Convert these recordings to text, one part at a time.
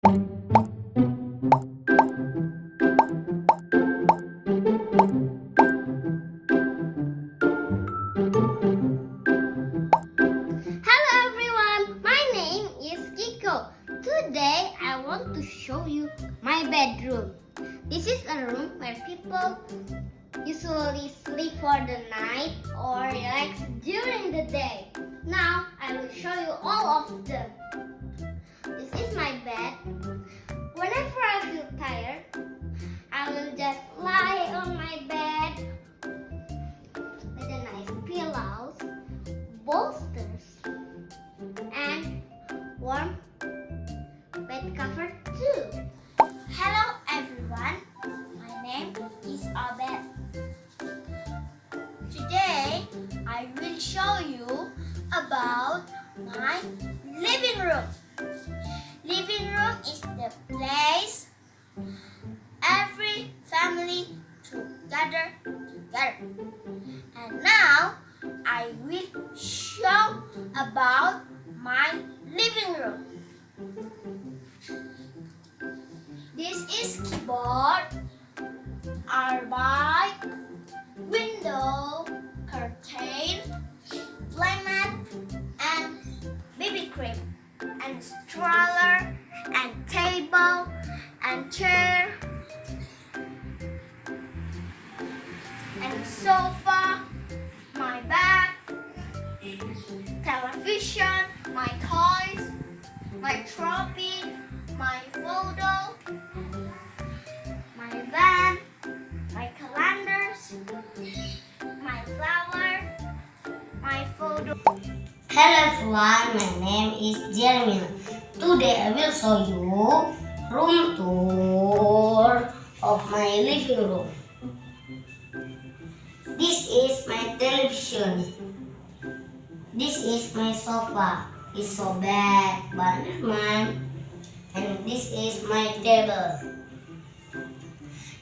Hello everyone, my name is Kiko. Today I want to show you my bedroom. This is a room where people usually sleep for the night or relax during the day. Now I will show you all of them. This is my bed. Whenever I feel tired, I will just lie on my bed with a nice pillows, bolsters, and warm bed cover too. Hello everyone, my name is Abed. Today I will show you about my living room. Living room is the place every family to gather together. And now I will show about my living room. This is keyboard, arbite, window, curtain, blanket, and baby crib, and stroller, and table, and chair, and sofa, my bag, television, my toys, my trophy, my photo, my van, my calendars, my flower, my photo. Hello everyone, my name is Jeremy. Today I will show you room tour of my living room. This is my television. This is my sofa. It's so bad, but mine. And this is my table.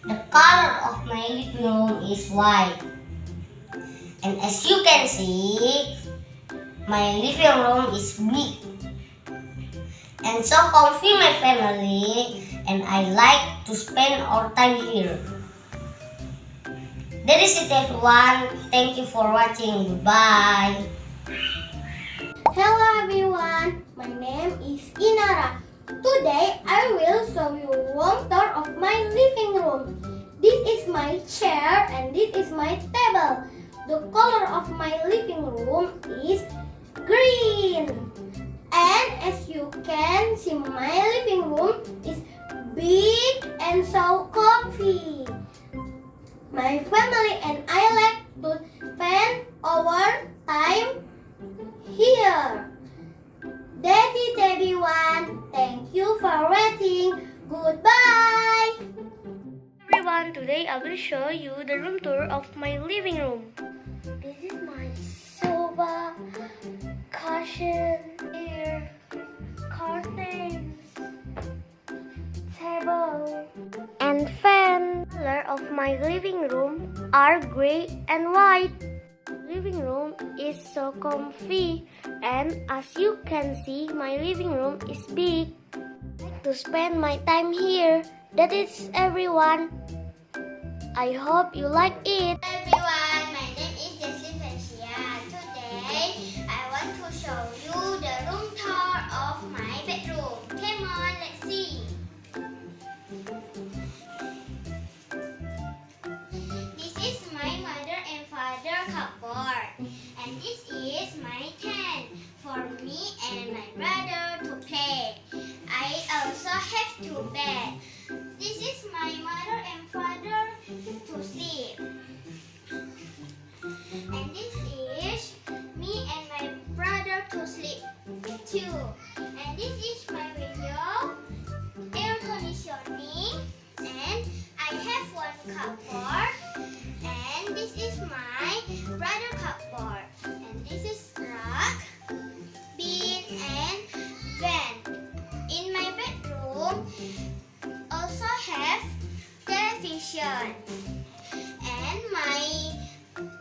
The color of my living room is white. And as you can see, my living room is big and so comfy my family, and I like to spend our time here. That is it everyone. Thank you for watching. Bye. Hello everyone, my name is Inara. Today I will show you room tour of my living room. This is my chair and this is my table. The color of my living room is green. And as you can see, my living room is big and so comfy. My family and I like to spend our time here. That's it everyone. Thank you for watching. Goodbye. Everyone, today I will show you the room tour of my living room. This is my sofa, cushion, chair, curtains, table, and fan. The color of my living room are gray and white. Living room is so comfy, and as you can see, my living room is big. I like to spend my time here. That is everyone. I hope you like it. Everyone, my name is Jessie Vencia. Today I want to show you the room tour of my bedroom. Come on, let's see. This is my mother and father cupboard, and this is my tent for me and my brother to play. I also have two beds. This is my mother and father to sleep. And this is me and my brother to sleep too. And this is my window, air conditioning, and I have one cupboard. And this is my brother cupboard. And this is rack, bin, and van. In my bedroom also have television. And my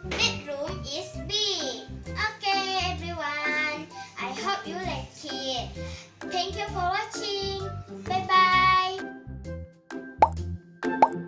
bedroom is big. Okay everyone, I hope you like it. Thank you for watching. Bye bye. you.